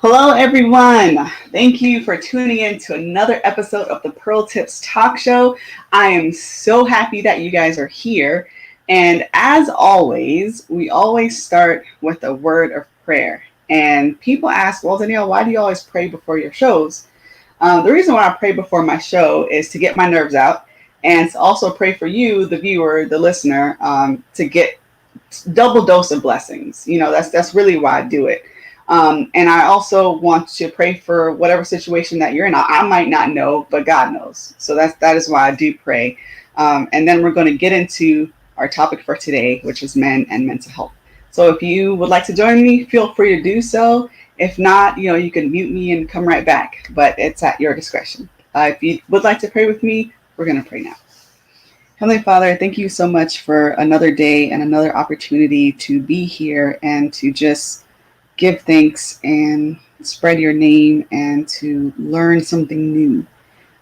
Hello, everyone. Thank you for tuning in to another episode of the Pearl Tips Talk Show. I am so happy that you guys are here. And as always, we always start with a word of prayer. And people ask, well, Danielle, why do you always pray before your shows? The reason why I pray before my show is to get my nerves out and to also pray for you, the viewer, the listener, to get double dose of blessings. That's really why I do it. And I also want to pray for whatever situation that you're in. I might not know, but God knows. So that is why I do pray. And then we're going to get into our topic for today, which is men and mental health. So if you would like to join me, feel free to do so. If not, you can mute me and come right back, but it's at your discretion. If you would like to pray with me, we're going to pray now. Heavenly Father, thank you so much for another day and another opportunity to be here and to just give thanks and spread your name and to learn something new.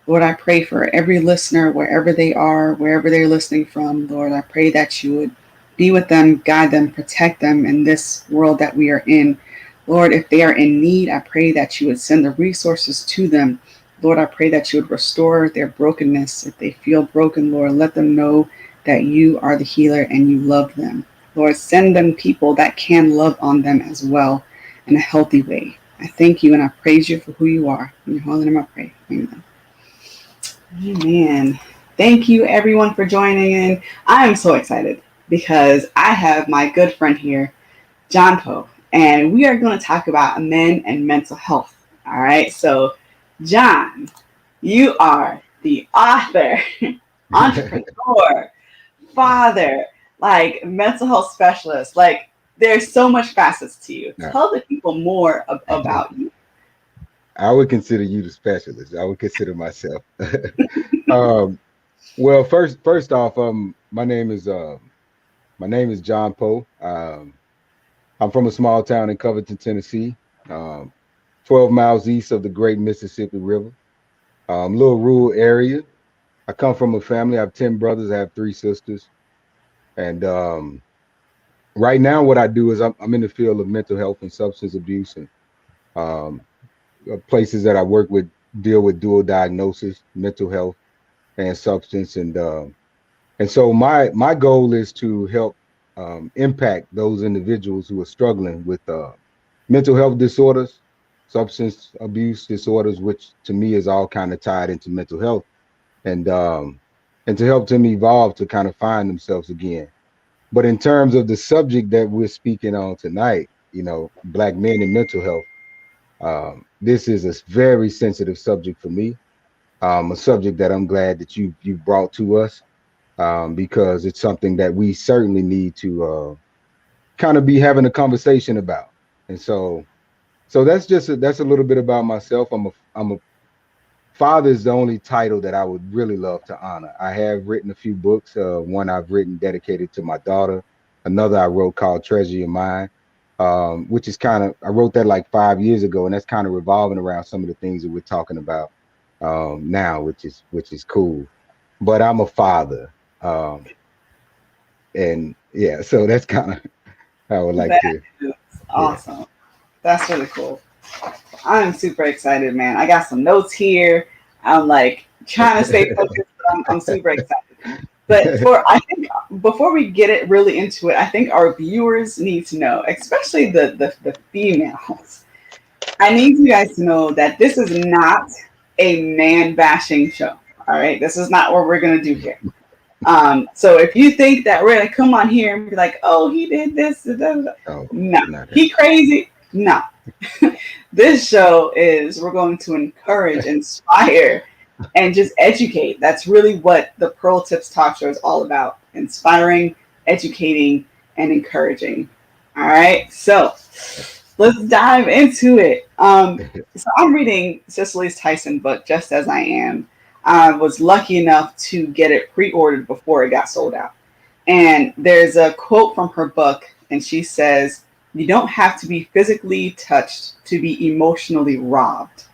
Lord, I pray for every listener, wherever they are, wherever they're listening from. Lord, I pray that you would be with them, guide them, protect them in this world that we are in. Lord, if they are in need, I pray that you would send the resources to them. Lord, I pray that you would restore their brokenness. If they feel broken, Lord, let them know that you are the healer and you love them. Lord, send them people that can love on them as well in a healthy way. I thank you and I praise you for who you are. In your holy name I pray. Amen. Amen. Thank you everyone for joining in. I am so excited because I have my good friend here, Jon Poe, and we are going to talk about men and mental health. All right. So, Jon, you are the author, entrepreneur, father, like mental health specialist. Like, there's so much facets to you. No, Tell the people more about you. I would consider you the specialist. I would consider myself. um, well, first off, my name is Jon Poe. I'm from a small town in Covington, Tennessee, um, 12 miles east of the Great Mississippi River. Little rural area. I come from a family. I have 10 brothers. I have three sisters, and right now, what I do is I'm in the field of mental health and substance abuse, and um, places that I work with deal with dual diagnosis, mental health and substance, and so my goal is to help impact those individuals who are struggling with mental health disorders, substance abuse disorders, which to me is all kind of tied into mental health, and um, and to help them evolve to kind of find themselves again. But in terms of the subject that we're speaking on tonight, black men and mental health. This is a very sensitive subject for me, a subject that I'm glad that you brought to us, because it's something that we certainly need to kind of be having a conversation about. And so that's a little bit about myself. I'm a father is the only title that I would really love to honor. I have written a few books. One I've written dedicated to my daughter. Another I wrote called Treasure Your Mind, which is I wrote that like 5 years ago, and that's kind of revolving around some of the things that we're talking about now, which is cool. But I'm a father, and yeah, so that's kind of how I would like That to. is Yeah. awesome. That's really cool. I'm super excited, man. I got some notes here. I'm like trying to stay focused, but I'm super excited. But I think before we get it really into it, I think our viewers need to know, especially the females. I need you guys to know that this is not a man bashing show. All right, this is not what we're gonna do here. So if you think that we're gonna come on here and be like, oh, he did this, da, da, da. Oh, No, not he crazy. No, this show is we're going to encourage, inspire, and just educate. That's really what the Pearl Tips Talk Show is all about: inspiring, educating, and encouraging. All right, so let's dive into it. So I'm reading Cicely Tyson book, Just As I Am. I was lucky enough to get it pre-ordered before it got sold out. And there's a quote from her book, and she says, "You don't have to be physically touched to be emotionally robbed."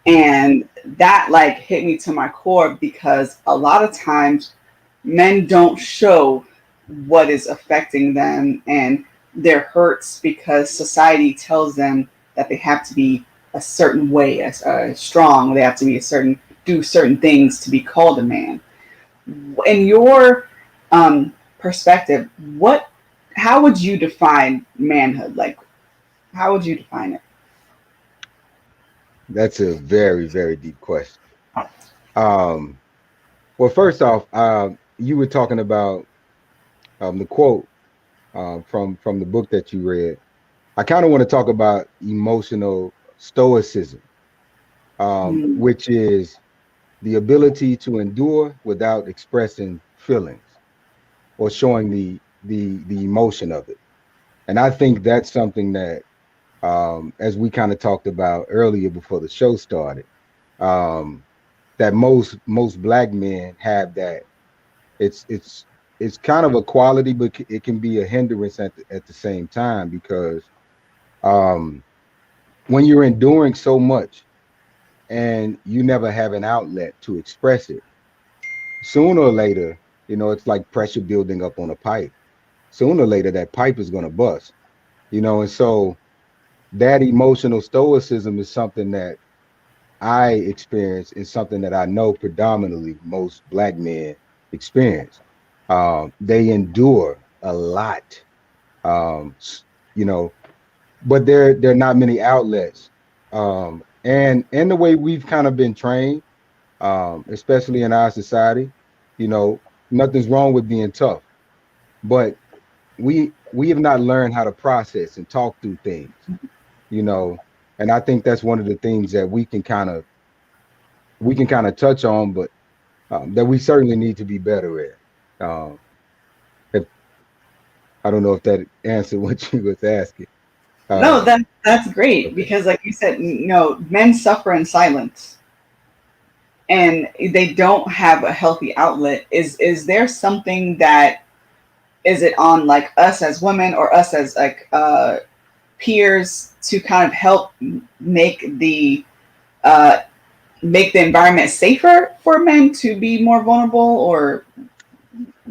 And that like hit me to my core because a lot of times men don't show what is affecting them and their hurts because society tells them that they have to be a certain way, as strong. They have to be a certain do certain things to be called a man. In your perspective, what how would you define manhood? Like, how would you define it? That's a very, very deep question. Um, well, first off, you were talking about the quote from the book that you read. I kind of want to talk about emotional stoicism, Mm, which is the ability to endure without expressing feelings or showing the emotion of it. And I think that's something that, as we kind of talked about earlier before the show started, um, that most black men have that. It's it's kind of a quality, but it can be a hindrance at the same time because um, when you're enduring so much and you never have an outlet to express it, sooner or later, it's like pressure building up on a pipe. Sooner or later, that pipe is going to bust, and so that emotional stoicism is something that I experience and something that I know predominantly most black men experience. They endure a lot, um, you know, but there are not many outlets. And the way we've kind of been trained, especially in our society, you know, nothing's wrong with being tough, but we have not learned how to process and talk through things, you know, and I think that's one of the things that we can kind of touch on, but that we certainly need to be better at. If I don't know if that answered what you was asking. no, Um, that's great okay. because, like you said, men suffer in silence, and they don't have a healthy outlet. Is there something that is it on like us as women or us as like peers to kind of help make the uh, make the environment safer for men to be more vulnerable or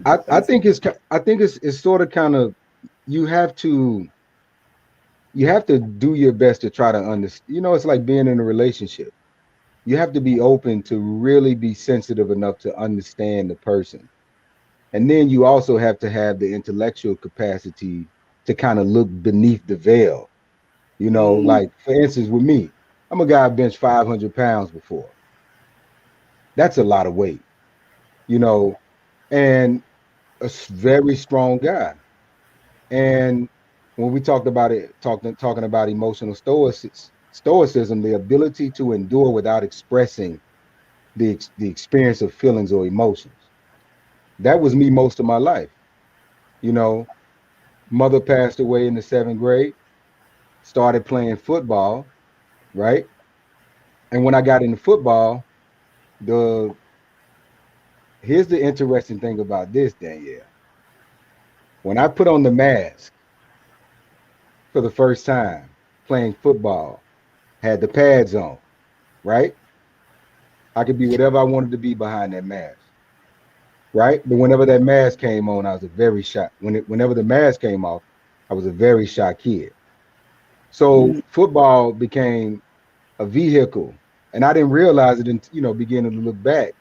I think it's sort of kind of you have to you have to do your best to try to understand. It's like being in a relationship. You have to be open to really be sensitive enough to understand the person. And then you also have to have the intellectual capacity to kind of look beneath the veil. mm, Like for instance, with me, I'm a guy bench 500 pounds before. That's a lot of weight, you know, and very strong guy. And when we talked about it, talking about emotional stoicism, the ability to endure without expressing the experience of feelings or emotions. That was me most of my life. You know, mother passed away in the 7th grade, started playing football, right? And when I got into football, the here's the interesting thing about this, Danielle. When I put on the mask for the first time playing football, had the pads on, right? I could be whatever I wanted to be behind that mask, right? But whenever that mask came on, I was a very shy. Whenever the mask came off, I was a very shy kid. So mm, football became a vehicle, and I didn't realize it until beginning to look back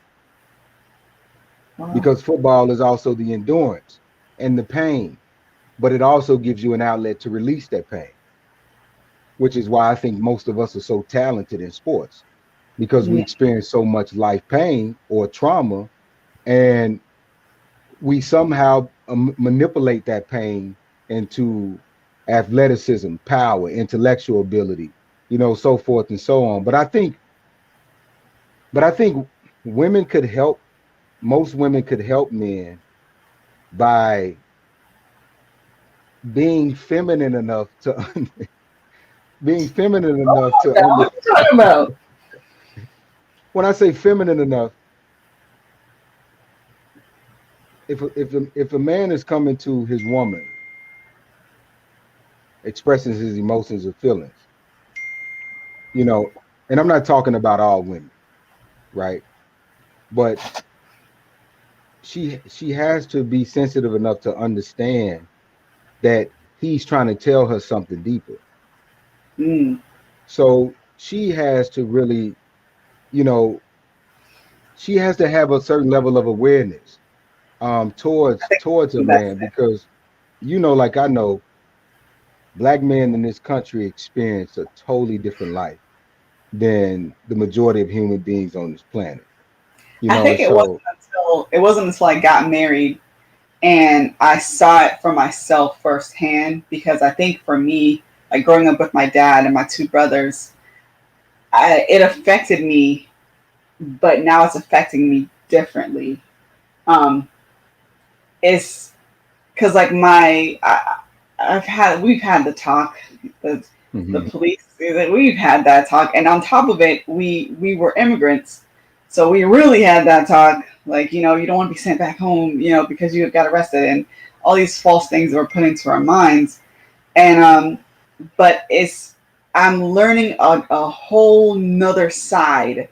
wow, because football is also the endurance and the pain, but it also gives you an outlet to release that pain, which is why I think most of us are so talented in sports because we yeah, experience so much life pain or trauma, and we somehow manipulate that pain into athleticism, power, intellectual ability, so forth and so on. But I think women could help. Most women could help men by being feminine enough to being feminine enough to now under. what you talking about? When I say feminine enough, if a man is coming to his woman expressing his emotions or feelings, you know, and I'm not talking about all women, right? But she has to be sensitive enough to understand that he's trying to tell her something deeper. Mm, So she has to really, you know, she has to have a certain level of awareness I towards a think that's man because like I know black men in this country experience a totally different life than the majority of human beings on this planet. I And think so it wasn't until I got married and I saw it for myself firsthand, because I think for me, like growing up with my dad and my two brothers, it affected me, but now it's affecting me differently. Um, it's because like we've had the talk, the the mhm, police, we've had that talk, and on top of it, we were immigrants, so we really had that talk. Like, you don't want to be sent back home, because you got arrested, and all these false things that were put into our minds. And but I'm learning a whole nother side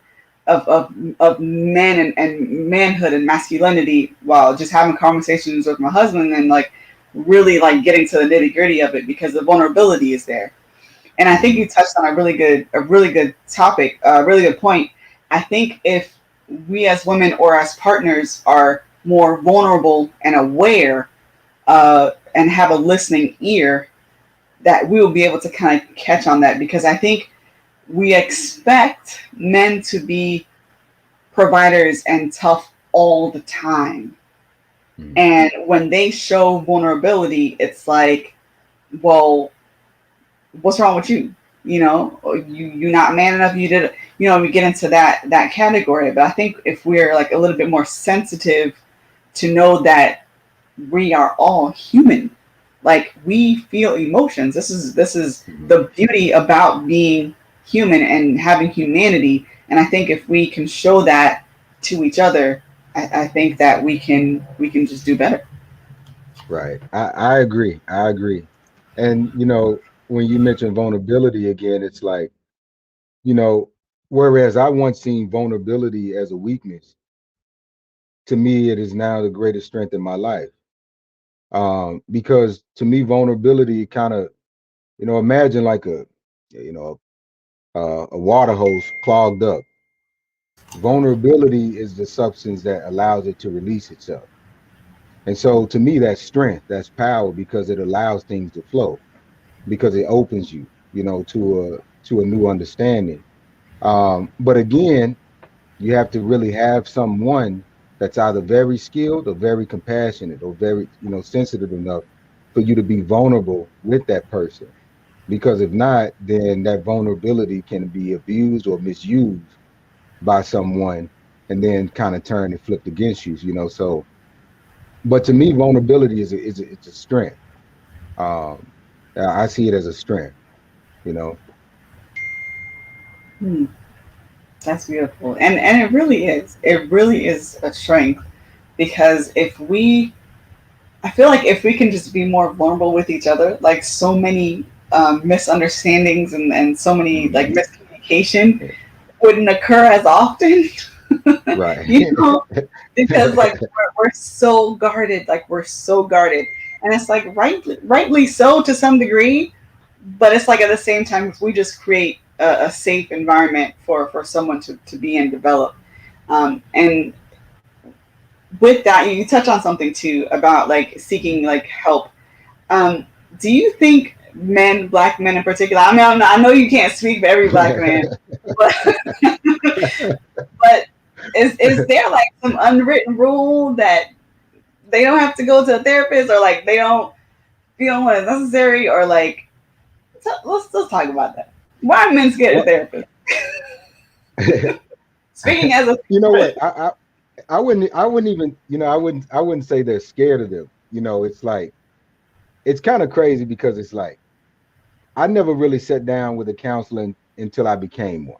of men and manhood and masculinity, while just having conversations with my husband, and like really like getting to the nitty gritty of it, because the vulnerability is there. And I think mhm, you touched on a really good topic, a really good point. I think if we as women or as partners are more vulnerable and aware, and have a listening ear, that we will be able to kind of catch on that, because I think we expect men to be providers and tough all the time. mhm. And when they show vulnerability, it's like, well, what's wrong with you? Or you not man enough. You did, we get into that category. But I think if we're like a little bit more sensitive to know that we are all human, like we feel emotions. This is Mhm. the beauty about being human and having humanity. And I think if we can show that to each other, I think that we can just do better. Right. I agree. I agree. And when you mention vulnerability again, it's like, you know, whereas I once seen vulnerability as a weakness, to me it is now the greatest strength in my life. Because to me, vulnerability kind of, imagine like you know, a water hose clogged up. Vulnerability is the substance that allows it to release itself. And so to me, that's strength, that's power because it allows things to flow, because it opens you, to a new understanding. But again, you have to really have someone that's either very skilled or very compassionate or very, sensitive enough for you to be vulnerable with that person. Because if not, then that vulnerability can be abused or misused by someone and then kind of turned and flipped against you, So, but to me, vulnerability it's a strength. Um, I see it as a strength, you know. Hmm, that's beautiful, and it really is. It really is a strength, because if we I feel like if we can just be more vulnerable with each other, like so many misunderstandings and so many like Mhm. miscommunication wouldn't occur as often. Right. you know, because like we're so guarded, and it's like rightly so to some degree, but it's like at the same time, if we just create a safe environment for someone to be and develop, and with that, you touch on something too about like seeking like help. Um, do you think men, black men in particular? I mean, I know you can't speak for every black man, but but is there like some unwritten rule that they don't have to go to a therapist, or like they don't feel when it's necessary, or like let's talk about that. Why are men scared of Well, therapists? Speaking as a you know what? I wouldn't even, I wouldn't say they're scared of them. It's like it's kind of crazy because it's like I never really sat down with a counselor until I became one.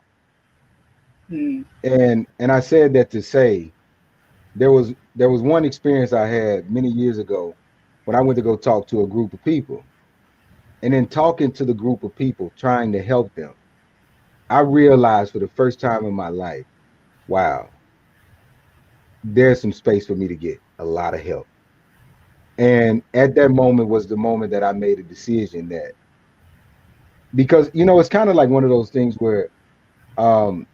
hmm, And I said that to say there was one experience I had many years ago when I went to go talk to a group of people. And in talking to the group of people, trying to help them, I realized for the first time in my life, wow, there's some space for me to get a lot of help. And at that moment was the moment that I made a decision that because it's kind of like one of those things where um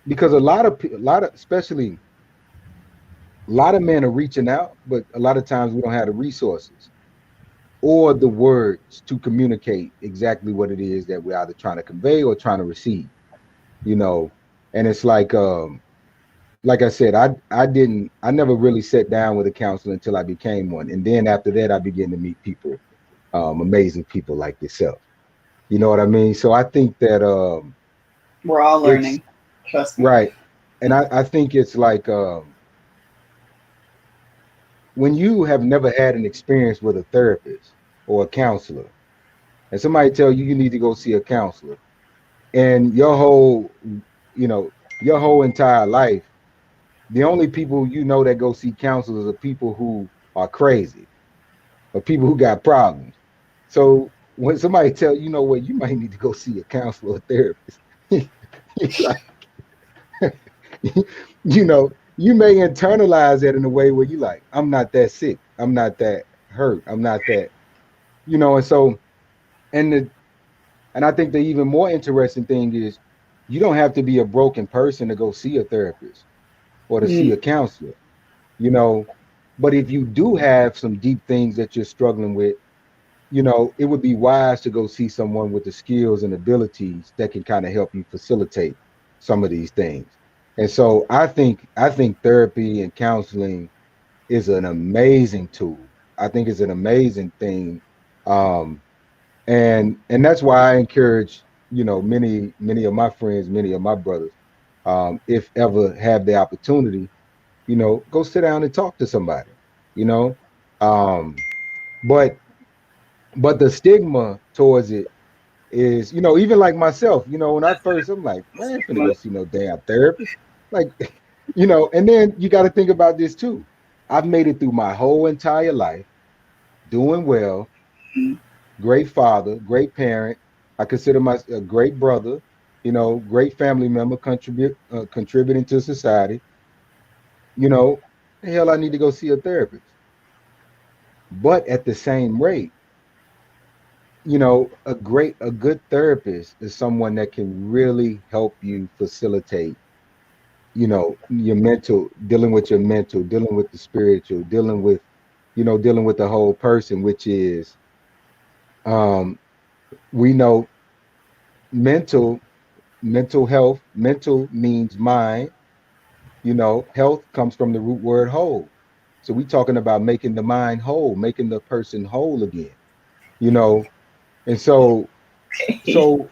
because a lot of especially a lot of men are reaching out, but a lot of times we don't have the resources or the words to communicate exactly what it is that we're either trying to convey or trying to receive, you know. And it's like I said, I never really sat down with a counselor until I became one. And then after that I began to meet people, amazing people like yourself. You know what I mean? So I think that We're all it's learning. Trust me. right. And I think it's like when you have never had an experience with a therapist or a counselor, and somebody tell you you need to go see a counselor, and you know, your whole entire life, the only people that go see counselors are people who are crazy or people who got problems. So when somebody tell you know what, you might need to go see a counselor or therapist, you're like, you may internalize that in a way where you like, I'm not that sick, I'm not that hurt, I'm not that, and so and the and I think the even more interesting thing is you don't have to be a broken person to go see a therapist or to see Mm, a counselor, you know. But if you do have some deep things that you're struggling with, it would be wise to go see someone with the skills and abilities that can kind of help you facilitate some of these things. And so I think therapy and counseling is an amazing tool. I think it's an amazing thing. Um, and that's why I encourage, many of my friends, many of my brothers, if ever have the opportunity, go sit down and talk to somebody, you know. Um, but the stigma towards it is, even like myself, when I first, I'm like, man, I ain't finna go see no damn therapist. Like, and then you got to think about this too. I've made it through my whole entire life doing well, mm. great father, great parent. I consider myself a great brother, great family member, contributing to society. You know, the hell I need to go see a therapist. But at the same rate, a good therapist is someone that can really help you facilitate, your mental, dealing with your mental, dealing with the spiritual, dealing with the whole person, which is, um, we know mental, mental health, mental means mind, health comes from the root word whole. So we talking about making the mind whole, making the person whole again, you know, and so, Say that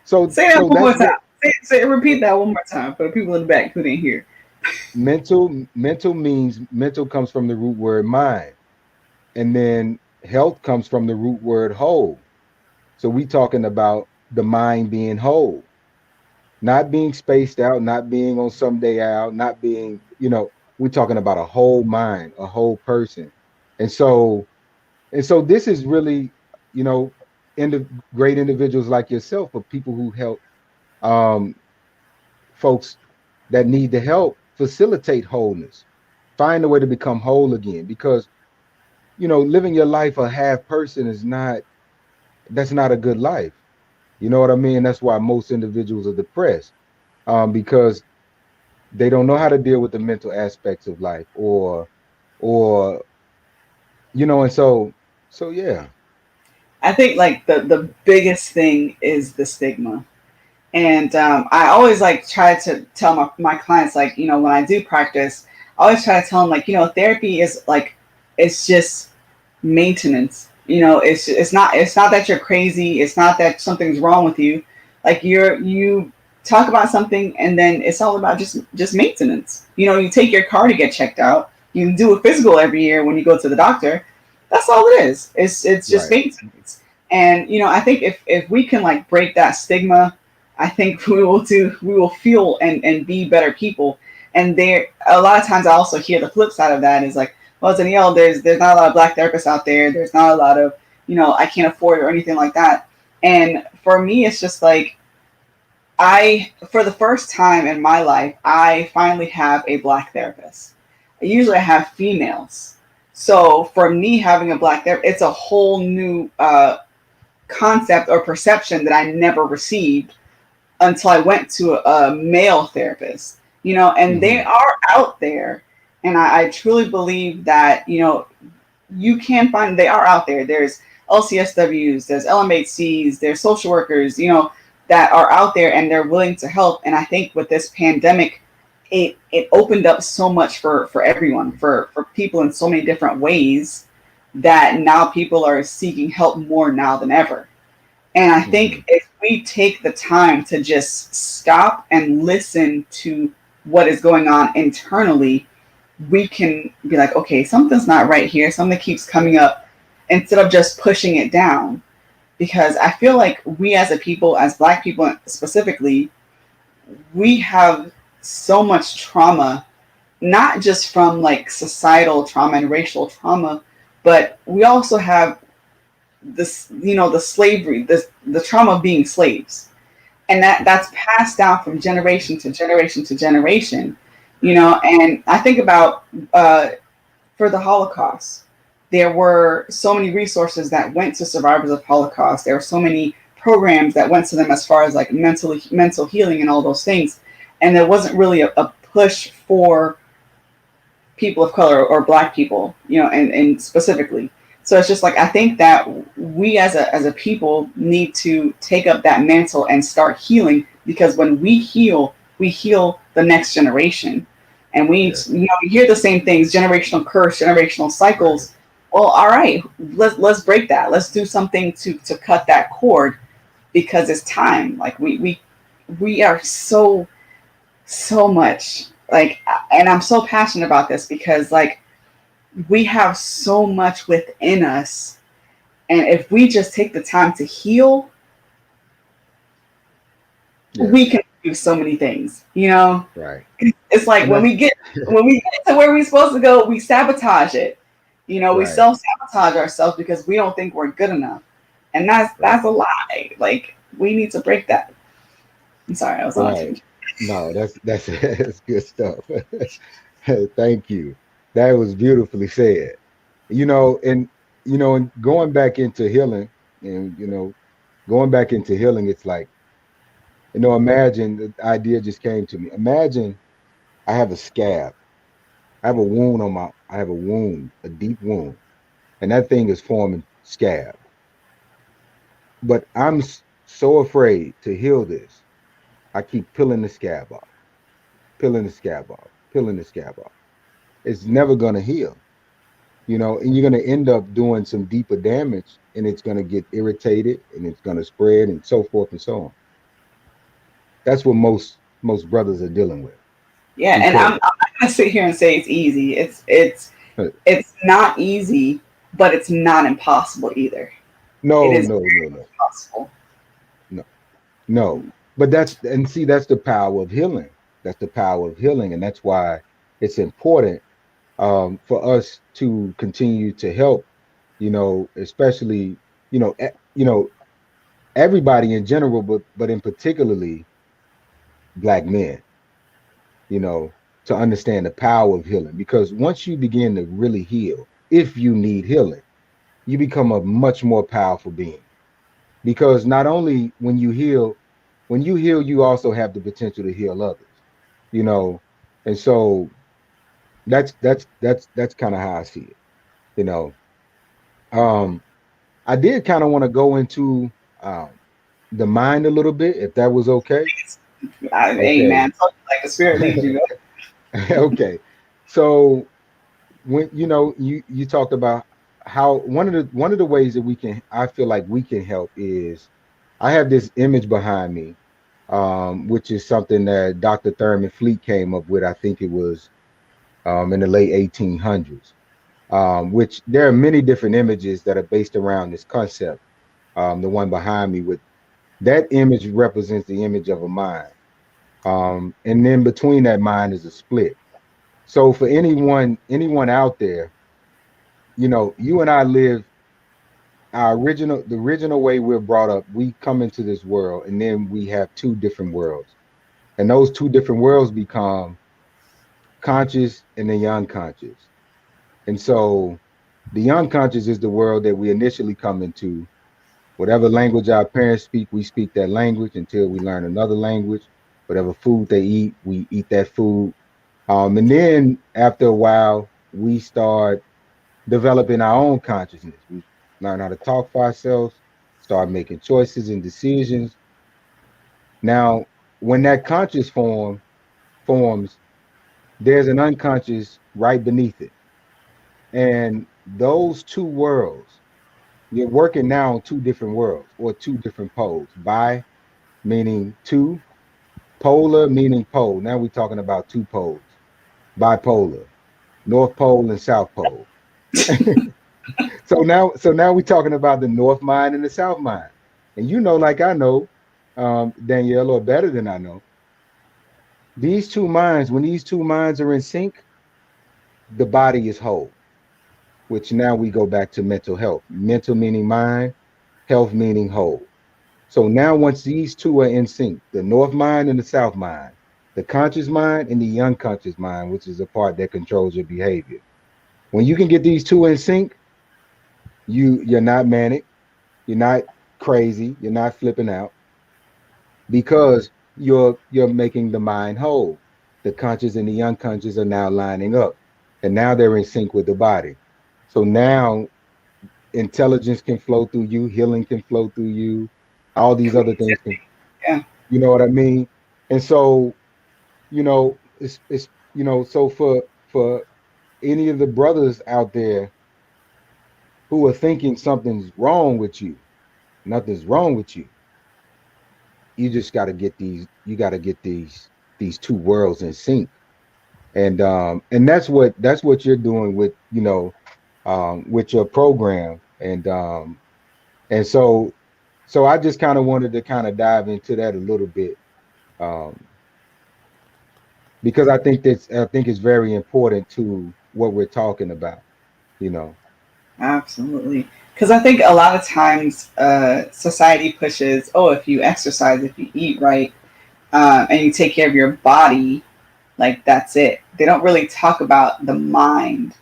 so one more that's time. what Repeat that one more time for the people in the back who didn't hear. mental comes from the root word mind, and then health comes from the root word whole. So we talking about the mind being whole, not being spaced out, not being on some day out, not being, we're talking about a whole mind, a whole person. And so this is really, you know, great individuals like yourself, or people who help, um, folks that need the help facilitate wholeness, find a way to become whole again. Because, living your life a half person that's not a good life. You know what I mean? That's why most individuals are depressed, because they don't know how to deal with the mental aspects of life, or and so yeah. I think like the biggest thing is the stigma. And I always like try to tell my clients, like, when I do practice, I always try to tell them, like, therapy is like, it's just maintenance. It's not that you're crazy. It's not that something's wrong with you. Like, you talk about something, and then it's all about just maintenance. You take your car to get checked out. You do a physical every year when you go to the doctor. That's all it is. It's just Right. maintenance. And I think if we can like break that stigma, I think we will feel and be better people. And there a lot of times I also hear the flip side of that is like, well, Danielle, there's not a lot of black therapists out there. There's not a lot of, I can't afford it or anything like that. And for me, it's just like, for the first time in my life, I finally have a black therapist. Usually I have females. So for me having a black therapist, it's a whole new concept or perception that I never received until I went to a male therapist, and they Hmm. are out there. And I truly believe that, you can find, they are out there. There's LCSWs, there's LMHCs, there's social workers, that are out there and they're willing to help. And I think with this pandemic, it opened up so much for everyone, for people in so many different ways, that now people are seeking help more now than ever. And I Hmm. think if we take the time to just stop and listen to what is going on internally, we can be like, okay, something's not right here. Something keeps coming up, instead of just pushing it down. Because I feel like we as a people, as Black people specifically, we have so much trauma, not just from like societal trauma and racial trauma, but we also have this, the slavery, the trauma of being slaves, and that's passed down from generation to generation to generation. And I think about, for the Holocaust, there were so many resources that went to survivors of Holocaust. There were so many programs that went to them as far as like mental healing and all those things, and there wasn't really a push for people of color or Black people, and specifically. So it's just like, I think that we as a people need to take up that mantle and start healing, because when we heal the next generation. And Yes. we hear the same things: generational curse, generational Right. cycles. Well, all right, let's break that. Let's do something to cut that cord, because it's time. Like we are so much like, and I'm so passionate about this, because like, we have so much within us, and if we just take the time to heal, we Yes. can do so many things. Right. It's like And that's when we get to where we're supposed to go, we sabotage it. We right. self-sabotage ourselves because we don't think we're good enough, and that's Right. a lie. Like, we need to break that. I'm sorry, I was on a Right. tangent. No, that's that's good stuff. Thank you. That was beautifully said. And and going back into healing, and going back into healing, it's like, imagine the idea just came to me. Imagine I have a scab. I have a wound, a deep wound, and that thing is forming scab. But I'm so afraid to heal this. I keep peeling the scab off, peeling the scab off, peeling the scab off. It's never going to heal, and you're going to end up doing some deeper damage, and it's going to get irritated and it's going to spread and so forth and so on. That's what most brothers are dealing with, Yeah, and I'm because not gonna sit here and say it's easy. It's not easy, but it's not impossible either. It no, is no, no, no, possible. no, no. But that's the power of healing. That's the power of healing, and that's why it's important, for us to continue to help, especially, you know, e- you know, everybody in general, but in particularly Black men, you know, to understand the power of healing. Because once you begin to really heal, if you need healing, you become a much more powerful being. Because not only when you heal, you also have the potential to heal others, you know. And so that's kind of how I see it, you know. Um, I did kind of want to go into, um, the mind a little bit, if that was okay. Hey Okay. man, like the spirit leads you. Okay. So when you talked about how one of the ways that I feel like we can help is, I have this image behind me, which is something that Dr. Thurman Fleet came up with. I think it was, in the late 1800s. Which there are many different images that are based around this concept. The one behind me, with that image, represents the image of a mind. And then between that mind is a split. So for anyone out there, you and I live the original way we're brought up. We come into this world, and then we have two different worlds. And those two different worlds become conscious and the unconscious. And so the unconscious is the world that we initially come into, Whatever language our parents speak, we speak that language until we learn another language. Whatever food they eat, we eat that food. And then after a while, we start developing our own consciousness. We learn how to talk for ourselves, start making choices and decisions. Now, when that conscious forms, there's an unconscious right beneath it. And those two worlds, you're working now on two different worlds or two different poles. Bi meaning two, polar meaning pole. Now we're talking about two poles, bipolar, North Pole and South Pole. So now we're talking about the North Mind and the South Mind. And you know, like I know, Danielle, or better than I know, these two minds, when these two minds are in sync, the body is whole, which now we go back to mental health. Mental meaning mind, health meaning whole. So now once these two are in sync, the North Mind and the South Mind, the conscious mind and the unconscious mind, which is the part that controls your behavior. When you can get these two in sync, you're not manic, you're not crazy, you're not flipping out because you're making the mind whole. The conscious and the unconscious are now lining up, and now they're in sync with the body. So now intelligence can flow through you, healing can flow through you, all these other things can, Yeah, you know what I mean? And so, it's so for any of the brothers out there who are thinking something's wrong with you, nothing's wrong with you. You just got to get these two worlds in sync. And that's what you're doing with, with your program. And so I just kind of wanted to kind of dive into that a little bit, um, because I think it's very important to what we're talking about, you know. absolutely. Because I think a lot of times society pushes, oh, if you exercise, if you eat right, and you take care of your body, like that's it. They don't really talk about the mind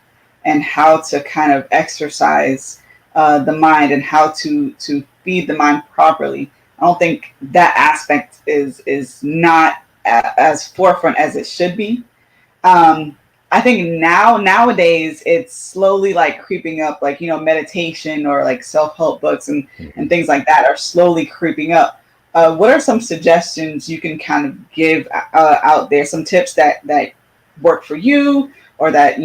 and how to kind of exercise the mind and how to feed the mind properly. I don't think that aspect is not as forefront as it should be. I think nowadays it's slowly like creeping up, like meditation or like self-help books and Mhm. things like that are slowly creeping up. What are some suggestions you can kind of give out there? Some tips that work for you, or that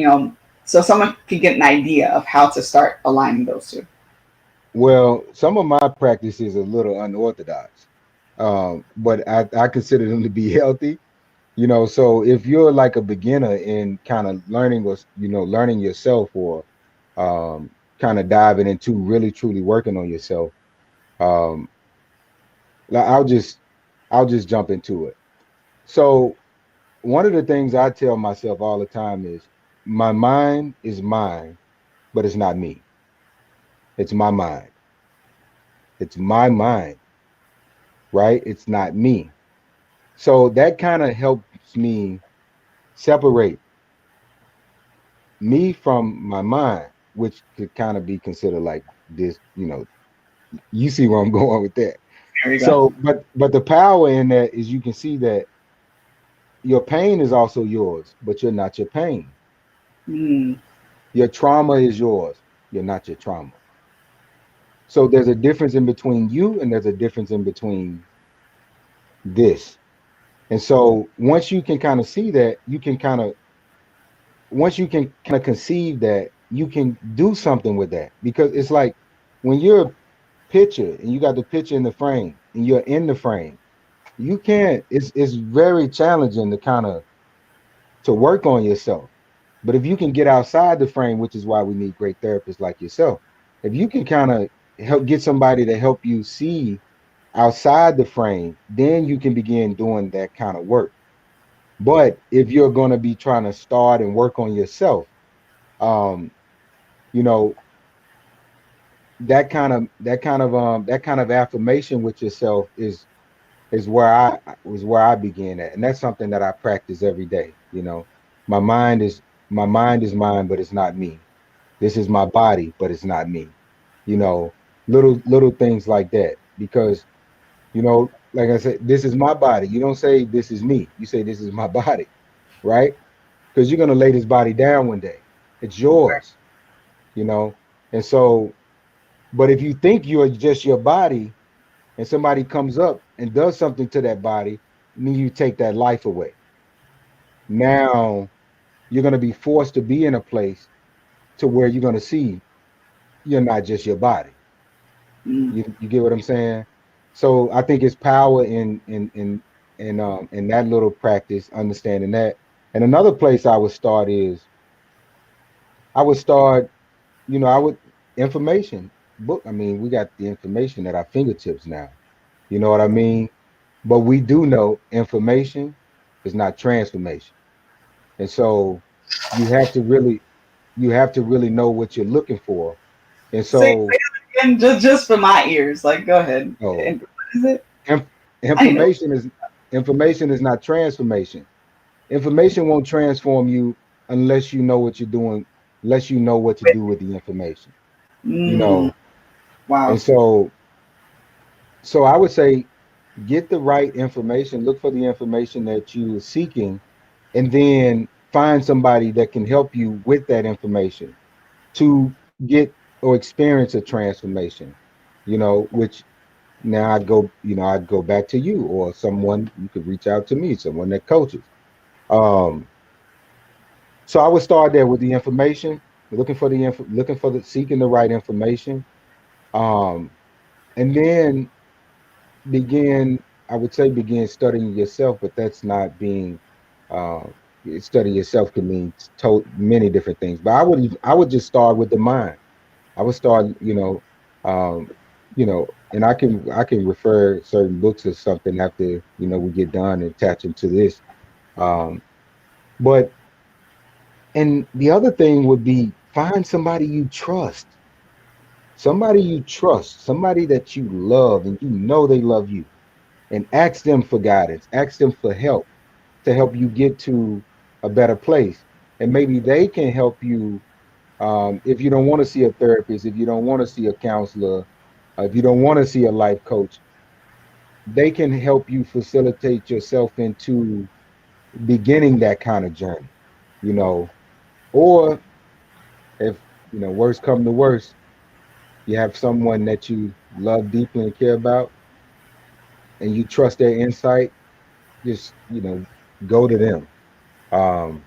so someone can get an idea of how to start aligning those two. Well, some of my practices are a little unorthodox, but I consider them to be healthy. So if you're like a beginner in kind of learning, or learning yourself, or kind of diving into really truly working on yourself, um, like, I'll just jump into it. So one of the things I tell myself all the time is my mind is mine, but it's not me. It's my mind. It's my mind, right? It's not me. So that kind of helps me separate me from my mind, which could kind of be considered like this, you see where I'm going with that. There you go. So, but the power in that is you can see that your pain is also yours, but you're not your pain. Mm, Your trauma is yours. You're not your trauma. So there's a difference in between you and there's a difference in between this. And so once you can kind of see that, once you can kind of conceive that, you can do something with that. Because it's like when you're a picture and you got the picture in the frame and you're in the frame, you can't, it's very challenging to kind of to work on yourself. But if you can get outside the frame, which is why we need great therapists like yourself, if you can kind of help get somebody to help you see outside the frame, then you can begin doing that kind of work. But if you're going to be trying to start and work on yourself, um, you know, that kind of affirmation with yourself is where I began at, and that's something that I practice every day. My mind is my mind is mine, but it's not me. This is my body, but it's not me. You know, little things like that. Because, like I said, this is my body. You don't say this is me. You say this is my body, right? Because you're gonna lay this body down one day. It's yours, you know. And so, but if you think you're just your body, and somebody comes up and does something to that body, then you take that life away. Now you're gonna be forced to be in a place to where you're gonna see you're not just your body. Mm. You get what I'm saying? So I think it's power in that little practice, understanding that. And another place I would start is I would start, I would information book. I mean, we got the information at our fingertips now. You know what I mean? But we do know information is not transformation. And so you have to really you have to really know what you're looking for. And Say so, it again, just for my ears. Like, go ahead. oh, And what is it? inf- I know. information is not transformation. Information won't transform you unless you know what you're doing, unless you know what to do with the information. You Mm, know, wow. and so I would say get the right information, look for the information that you're seeking, and then find somebody that can help you with that information to get or experience a transformation, which now I'd go back to you or someone you could reach out to me, someone that coaches. Um, so I would start there with the information, looking for the seeking the right information. Um, and then begin, I would say begin studying yourself, but that's not being uh study yourself can mean many different things. But I would just start with the mind. I would start, um, and I can refer certain books or something after, we get done and attach them to this. Um, but and the other thing would be find somebody you trust, somebody that you love and you know they love you, and ask them for guidance, ask them for help to help you get to a better place. And maybe they can help you if you don't want to see a therapist, if you don't want to see a counselor, if you don't want to see a life coach, they can help you facilitate yourself into beginning that kind of journey, you know. Or if, worst come to worst, you have someone that you love deeply and care about and you trust their insight, just, go to them. Um,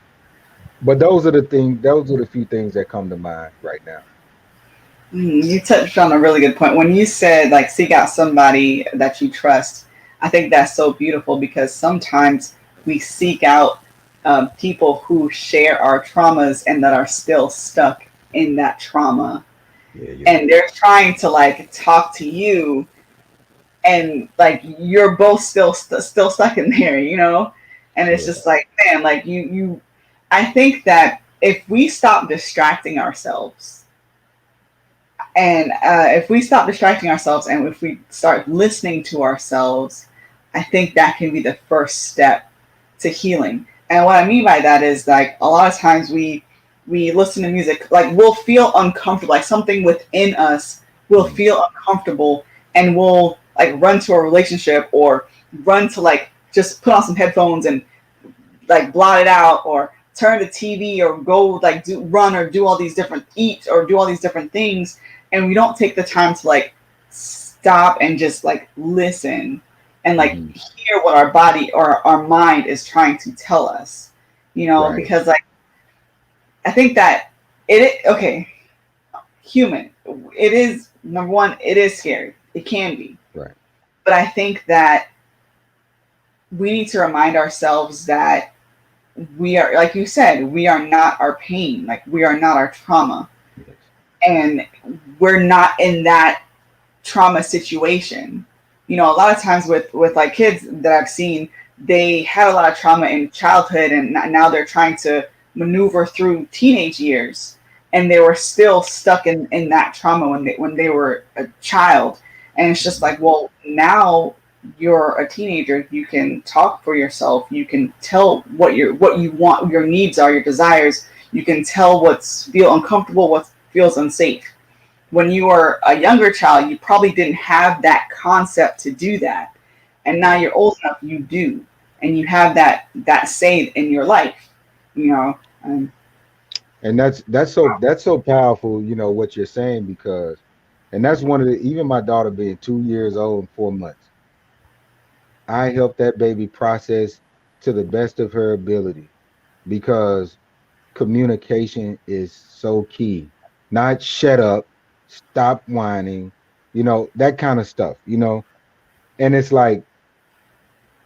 but those are the few things that come to mind right now. You touched on a really good point. When you said, like, seek out somebody that you trust, I think that's so beautiful because sometimes we seek out people who share our traumas and that are still stuck in that trauma. Yeah, you're And right. they're trying to, like, talk to you, and like you're both still stuck in there, you know. And it's Yeah. just like, man, like you I think that if we stop distracting ourselves, and if we stop distracting ourselves and if we start listening to ourselves, I think that can be the first step to healing. And what I mean by that is, like, a lot of times we listen to music, like we'll feel uncomfortable, like something within us will Mhm. feel uncomfortable, and we'll like run to a relationship or run to like just put on some headphones and like blot it out, or turn the TV, or go like do run or do all these different eat or do all these different things, and we don't take the time to like stop and just like listen and like Mhm. hear what our body or our mind is trying to tell us, you know. Right. Because like I think that it okay, human, it is, number one, it is scary, it can be, Right. but I think that we need to remind ourselves that we are, like you said, we are not our pain, like we are not our trauma, Yes. and we're not in that trauma situation. You know, a lot of times with like kids that I've seen, they had a lot of trauma in childhood, and now they're trying to maneuver through teenage years, and they were still stuck in that trauma when they were a child. And it's just Mhm. like, well, now you're a teenager, you can talk for yourself, you can tell what you want, your needs are, your desires, you can tell what's feel uncomfortable, what feels unsafe. when you were a younger child, you probably didn't have that concept to do that. And now Right. you're old enough, you do. And you have that say in your life, you know. And that's so powerful, what you're saying, because and that's one of the, even my daughter being 2 years old and 4 months, I help that baby process to the best of her ability, because communication is so key. Not shut up, stop whining, that kind of stuff. And it's like,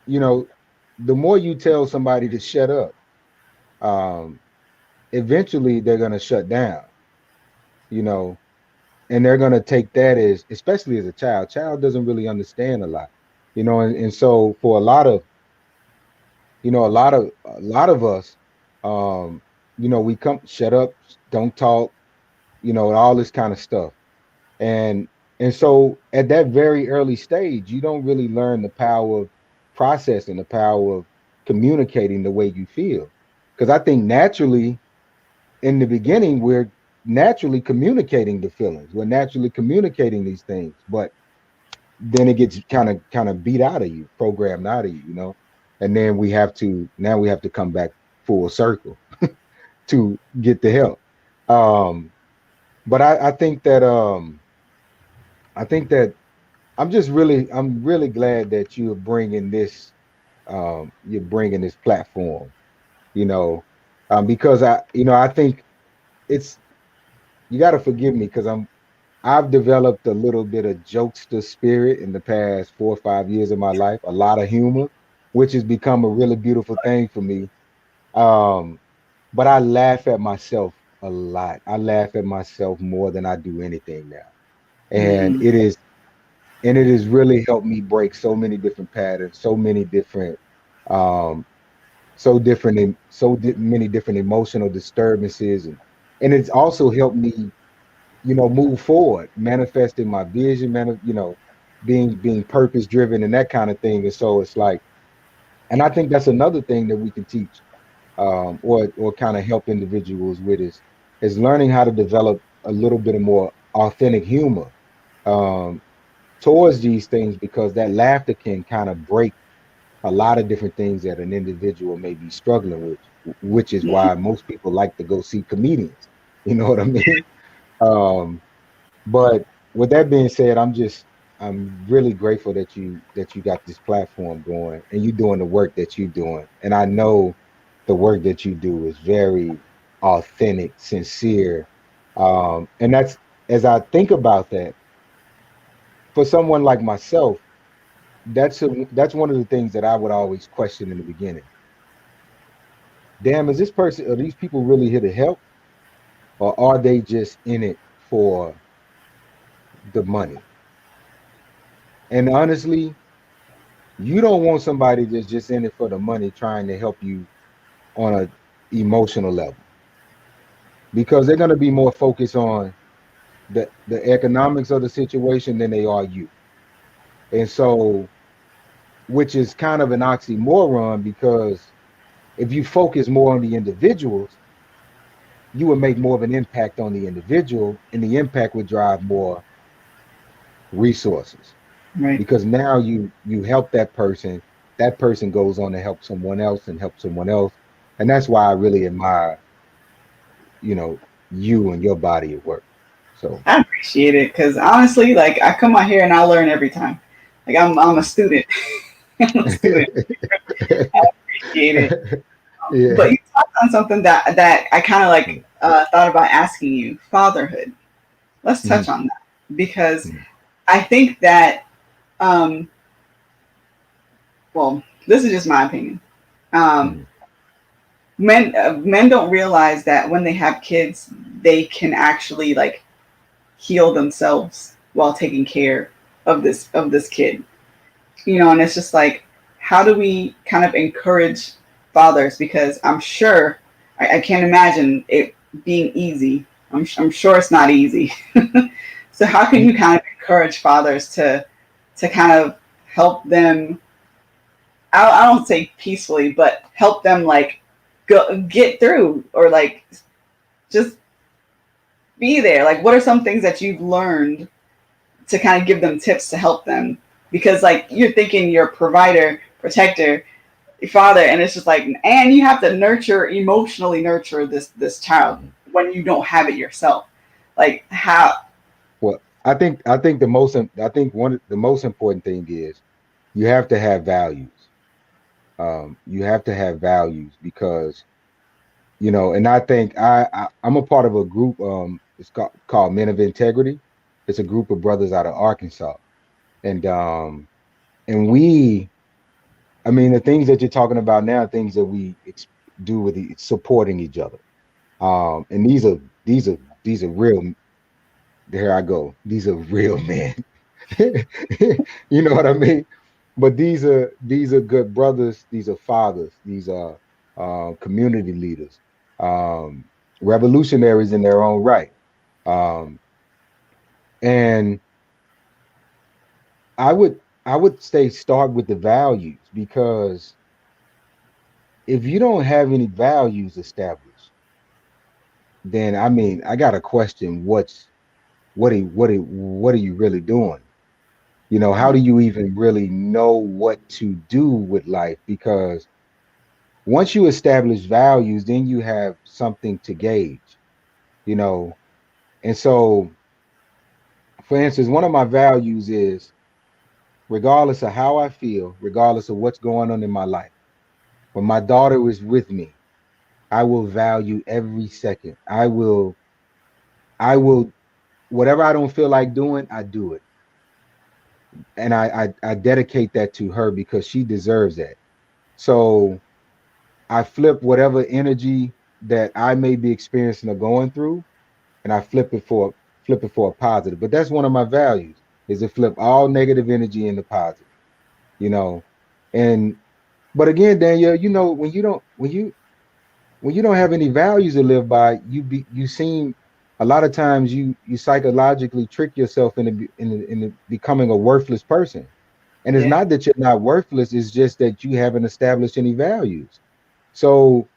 you know, the more you tell somebody to shut up, um, eventually they're gonna shut down, you know, and they're gonna take that as, especially as a child doesn't really understand a lot, and so for a lot of us, um, we come shut up, don't talk, all this kind of stuff. And and so at that very early stage, you don't really learn the power of processing, the power of communicating the way you feel. Because I think naturally in the beginning, we're naturally communicating the feelings. We're naturally communicating these things, but then it gets kind of beat out of you, programmed out of you. And then we have to come back full circle to get the help. Um, but I think that I'm really glad that you're bringing this platform, you know, because I think it's you got to forgive me because I've developed a little bit of jokester spirit in the past 4 or 5 years of my life, a lot of humor, which has become a really beautiful thing for me. Um, but I laugh at myself a lot. I laugh at myself more than I do anything now. And Mm, it has really helped me break so many different patterns, so many different, um, many different emotional disturbances, and it's also helped me, move forward, manifesting my vision, being purpose driven and that kind of thing. And so it's like, and I think that's another thing that we can teach, or kind of help individuals with is learning how to develop a little bit of more authentic humor, um, towards these things, because that laughter can kind of break a lot of different things that an individual may be struggling with, which is mm. why most people like to go see comedians. You know what I mean? Um, but with that being said, I'm really grateful that you got this platform going and you doing the work that you're doing. And I know the work that you do is very authentic, sincere. And as I think about that, for someone like myself, that's one of the things that I would always question in the beginning. Damn, is this person, are these people really here to help, or are they just in it for the money? And honestly, you don't want somebody that's just in it for the money trying to help you on a emotional level, because they're going to be more focused on the economics of the situation than they are you. And so, which is kind of an oxymoron, because if you focus more on the individuals, you would make more of an impact on the individual, and the impact would drive more resources, Right. because now you help that person goes on to help someone else and help someone else. And that's why I really admire, you know you and your body of work. So I appreciate it because honestly, like I come out here and I learn every time. Like I'm a student. I'm a student. I appreciate it. But yeah. you talked on something that I kind of like thought about asking you. Fatherhood. Let's touch Mhm. on that because Mhm. I think that um, well, this is just my opinion. Um, Mhm. men don't realize that when they have kids, they can actually like heal themselves while taking care of this kid. You know, and it's just like, how do we kind of encourage fathers? Because I'm sure I can't imagine it being easy. I'm sure it's not easy. So how can you Ye- kind of encourage fathers to kind of help them, I don't say peacefully, but help them like go get through or like just be there? Like, what are some things that you've learned to kind of give them tips to help them? Because like you're thinking you're a provider, protector, your father, and it's just like, and you have to nurture, emotionally nurture this child Mhm. when you don't have it yourself. Like how? Well, I think one of the most important thing is you have to have values. You have to have values because and I think I'm a part of a group. It's called Men of Integrity. It's a group of brothers out of Arkansas, and I mean, the things that you're talking about now, are things that do with supporting each other. And these are these are real. There I go. These are real men. You know what I mean? But these are good brothers. These are fathers. These are community leaders, um, revolutionaries in their own right. Um, and I would say start with the values because if you don't have any values established, then I mean I got to question what are you really doing? How do you even really know what to do with life? Because once you establish values, then you have something to gauge, you know. And so, for instance, one of my values is regardless of how I feel, regardless of what's going on in my life, when my daughter is with me, I will value every second. I will, whatever I don't feel like doing, I do it. And I dedicate that to her because she deserves that. So I flip whatever energy that I may be experiencing or going through, and I flip it for a positive. But that's one of my values is to flip all negative energy into positive, you know. And but again, Danielle, when you don't have any values to live by, you seem a lot of times you psychologically trick yourself into becoming a worthless person. And it's Yeah. not that you're not worthless, it's just that you haven't established any values. So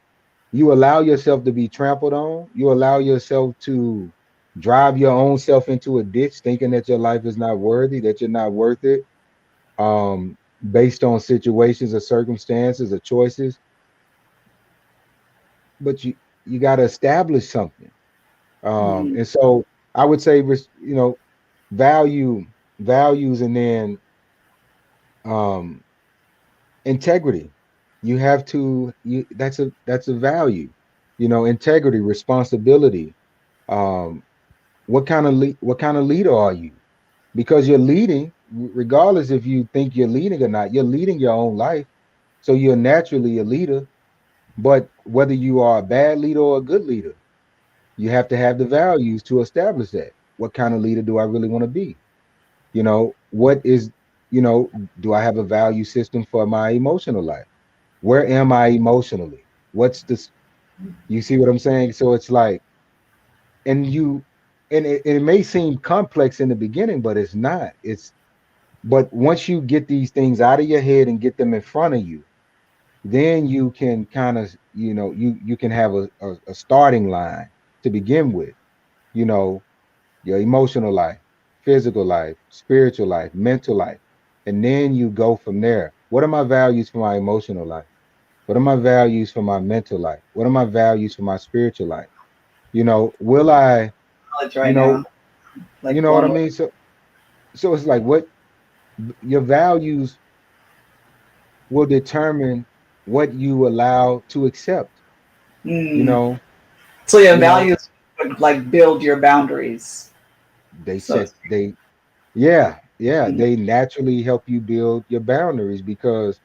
you allow yourself to be trampled on. You allow yourself to drive your own self into a ditch, thinking that your life is not worthy, that you're not worth it, based on situations or circumstances or choices. But you got to establish something. Mm-hmm. And so I would say, value values, and then um, integrity. You have to. That's a value. Integrity, responsibility. Um, what kind of leader are you? Because you're leading, regardless if you think you're leading or not, you're leading your own life. So you're naturally a leader. But whether you are a bad leader or a good leader, you have to have the values to establish that. What kind of leader do I really want to be? What is, you know, do I have a value system for my emotional life? Where am I emotionally? What's this? You see what I'm saying? So it's like, and you, and it may seem complex in the beginning, but it's not. But once you get these things out of your head and get them in front of you, then you can kind of, you can have a starting line to begin with, you know, your emotional life, physical life, spiritual life, mental life. And then you go from there. What are my values for my emotional life? What are my values for my mental life? What are my values for my spiritual life? Will I, College you right know, now, you like know what blown I away. mean? So it's like what your values will determine what you allow to accept. You Mm. know, So your you know, values would like build your boundaries. they So set they yeah, mm, they naturally help you build your boundaries because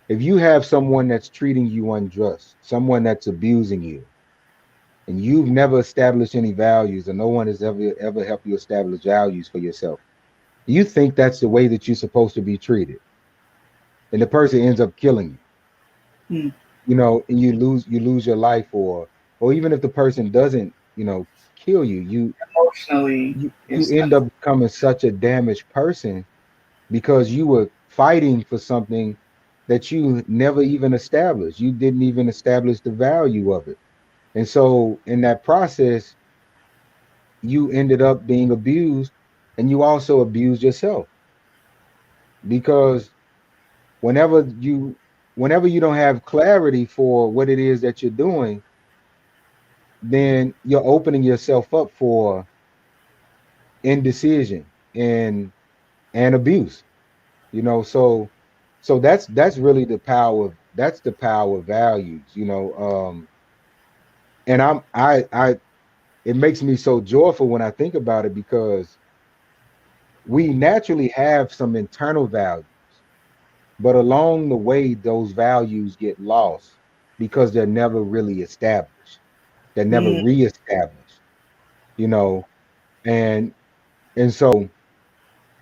if you have someone that's treating you unjust, someone that's abusing you, and you've never established any values, and no one has ever helped you establish values for yourself, you think that's the way that you're supposed to be treated, and the person ends up killing you. mm, And you lose your life, or even if the person doesn't kill you, emotionally, you're you stuck. end up becoming such a damaged person because you were fighting for something that you never even established. You didn't even establish the value of it. And so in that process, you ended up being abused, and you also abused yourself because whenever you whenever you don't have clarity for what it is that you're doing, then you're opening yourself up for indecision and abuse. So that's really the power of values. And I it makes me so joyful when I think about it because we naturally have some internal values, but along the way those values get lost because they're never really established. They're never Mm, reestablished, you know, and so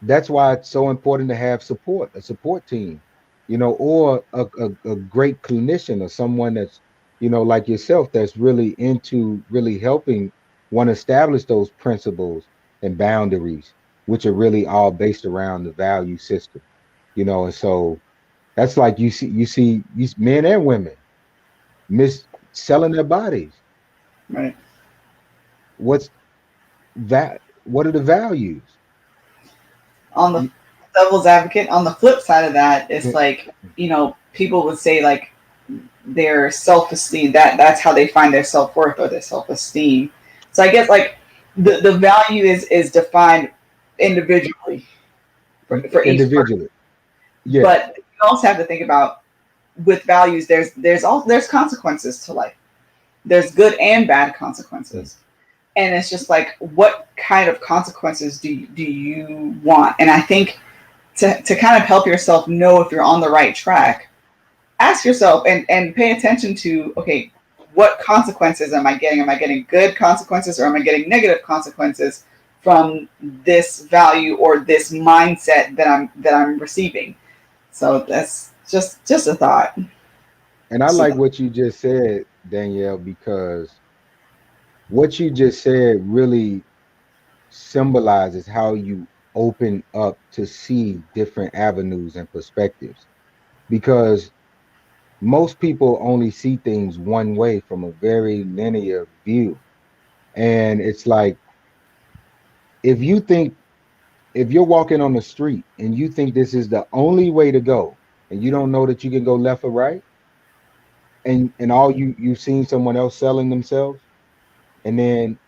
that's why it's so important to have support, a support team, or a great clinician or someone that's, like yourself, that's really into really helping one establish those principles and boundaries, which are really all based around the value system, and so that's like you men and women miss selling their bodies. right. What's that? What are the values? On the You- devil's advocate, on the flip side of that, it's eh, like, people would say like their self-esteem, that's how they find their self-worth or their self-esteem. So I guess like the value is defined individually for each person. Individually, yeah. But you also have to think about, with values, there's consequences to life. There's good and bad consequences. And it's just like, what kind of consequences do you want? And I think to kind of help yourself know if you're on the right track, ask yourself and pay attention to, okay, what consequences am I getting? Am I getting good consequences, or am I getting negative consequences from this value or this mindset that I'm receiving? So that's just a thought. And I Just a like thought. what you just said, Danielle, because what you just said really symbolizes how you open up to see different avenues and perspectives. Because most people only see things one way from a very linear view. And it's like, if you think, if you're walking on the street and you think this is the only way to go, and you don't know that you can go left or right, and all you've seen someone else selling themselves, and then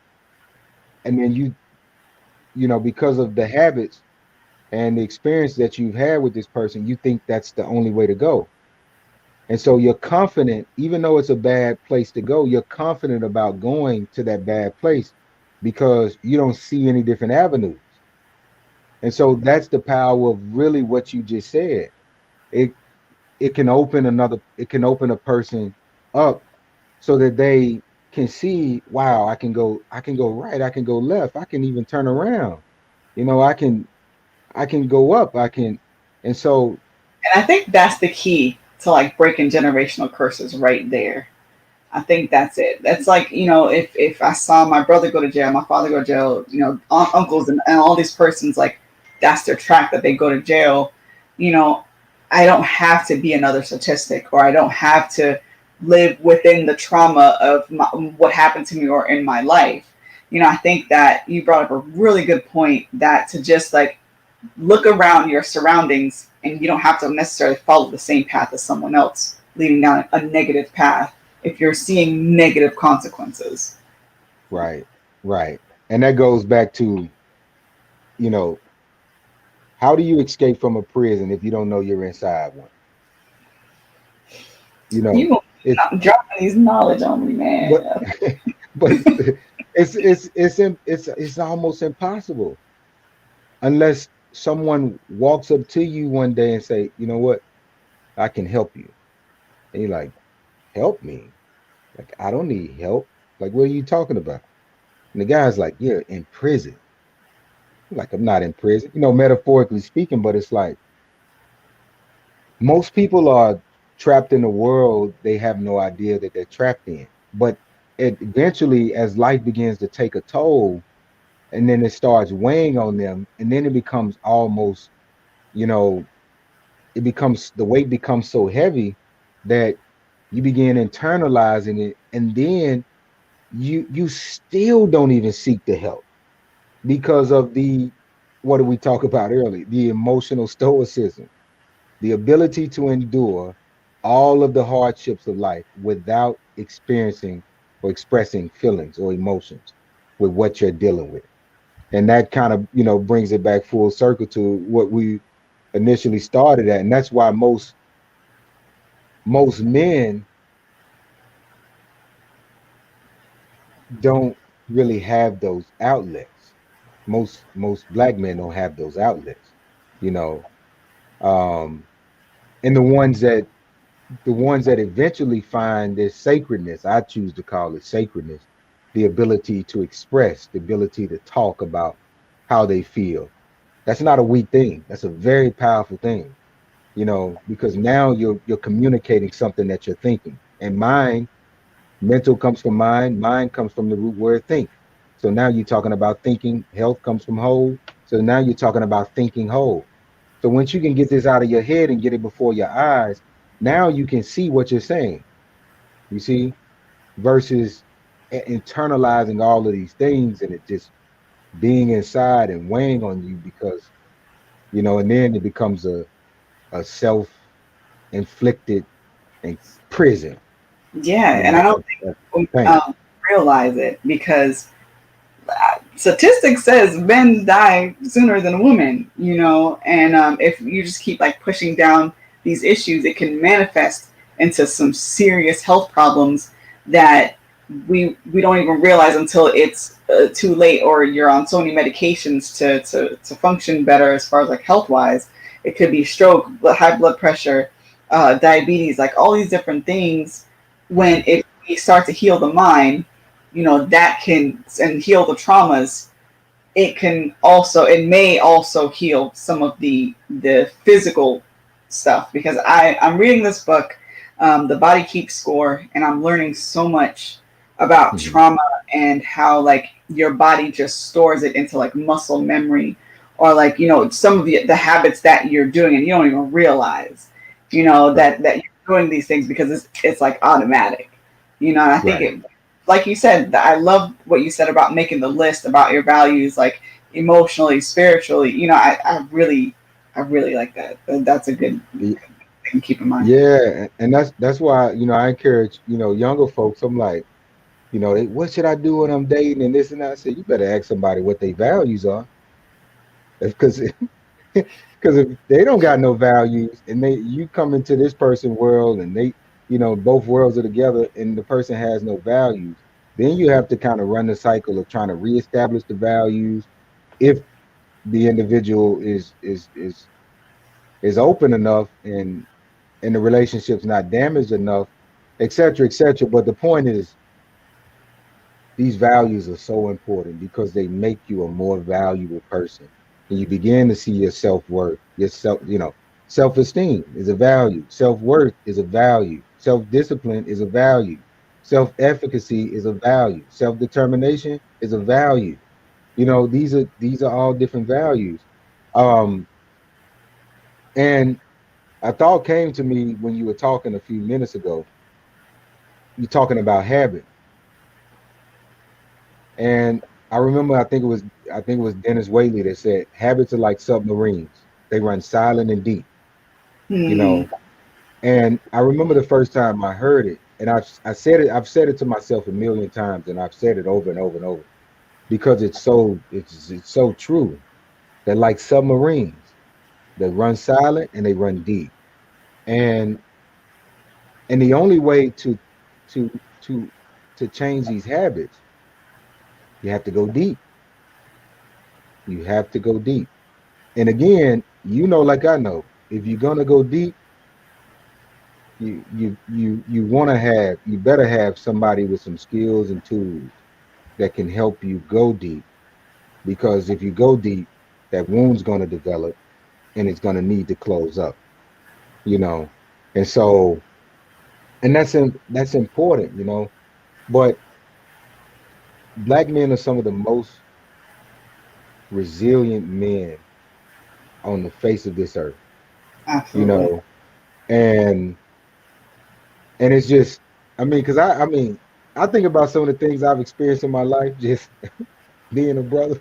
because of the habits and the experience that you've had with this person, you think that's the only way to go. And so you're confident, even though it's a bad place to go, you're confident about going to that bad place because you don't see any different avenues. And so that's the power of really what you just said. It it can open a person up so that they can see, wow, I can go right, I can go left, I can even turn around. I can go up, I can. And so And I think that's the key to like breaking generational curses right there. I think that's it. That's like, if I saw my brother go to jail, my father go to jail, uncles and all these persons, like that's their track, that they go to jail. You know, I don't have to be another statistic, or I don't have to live within the trauma of what happened to me or in my life. I think that you brought up a really good point, that to just like look around your surroundings, and you don't have to necessarily follow the same path as someone else leading down a negative path if you're seeing negative consequences. right, right. And that goes back to, you know, how do you escape from a prison if you don't know you're inside one? You know, You it's dropping these knowledge on me, but man. but it's almost impossible unless someone walks up to you one day and say, you know what, I can help you. And you're like, help me? Like, I don't need help. Like, what are you talking about? And the guy's like, you're in prison. I'm like, I'm not in prison, metaphorically speaking, but it's like most people are trapped in a world they have no idea that they're trapped in. But eventually, as life begins to take a toll, and then it starts weighing on them, and then it becomes almost, you know, the weight becomes so heavy that you begin internalizing it, and then you still don't even seek the help. because of the what did we talk about earlier? The emotional stoicism, the ability to endure all of the hardships of life without experiencing or expressing feelings or emotions with what you're dealing with. And that kind of, brings it back full circle to what we initially started at. And that's why most men don't really have those outlets. Most black men don't have those outlets, you know. Um, and the ones that eventually find this sacredness, I choose to call it sacredness, the ability to express, the ability to talk about how they feel. That's not a weak thing. That's a very powerful thing, because now you're communicating something that you're thinking. And mental comes from mind comes from the root word think. So now you're talking about thinking, health comes from whole. So now you're talking about thinking whole. So once you can get this out of your head and get it before your eyes, now you can see what you're saying. You see, versus internalizing all of these things and it just being inside and weighing on you because, and then it becomes a self-inflicted and prison, Yeah, and I don't think of we pain. realize it because statistics says men die sooner than women, and if you just keep like pushing down these issues, it can manifest into some serious health problems that we don't even realize until it's too late, or you're on so many medications to function better as far as like health wise. It could be stroke, high blood pressure, diabetes, like all these different things. When if we start to heal the mind, that can and heal the traumas, it may also heal some of the physical stuff, because I'm reading this book, The Body Keeps Score, and I'm learning so much about Mhm. trauma and how like your body just stores it into like muscle memory, or like some of the habits that you're doing and you don't even realize Right, that you're doing these things because it's like automatic, and I think right. it, like you said, I love what you said about making the list about your values, like emotionally, spiritually. I really like that. That's a good Y- thing to keep in mind. Yeah, and that's why I encourage younger folks. I'm like, what should I do when I'm dating and this and that? I said, you better ask somebody what their values are, because because if they don't got no values and you come into this person world and both worlds are together and the person has no values, then you have to kind of run the cycle of trying to reestablish the values if the individual is open enough and the relationship's not damaged enough, et cetera, et cetera. But the point is, these values are so important because they make you a more valuable person. And you begin to see your self-worth, self-esteem is a value, self-worth is a value, self-discipline is a value, self-efficacy is a value, self-determination is a value. These are all different values. Um, and a thought came to me when you were talking a few minutes ago. You're talking about habit. And I remember I think it was Dennis Whaley that said habits are like submarines. They run silent and deep, you Hmm. know. And I remember the first time I heard it, and I've said it to myself a million times, and I've said it over and over and over because it's so true. They're like submarines. They run silent and they run deep. And and the only way to to to change these habits, you have to go deep. You have to go deep. And again, like I know, if you're gonna go deep, you better have somebody with some skills and tools that can help you go deep. Because if you go deep, that wound's gonna develop and it's gonna need to close up, you know. And so, and that's important, But black men are some of the most resilient men on the face of this earth, you Absolutely. know. And it's just, I mean, I think about some of the things I've experienced in my life, just being a brother.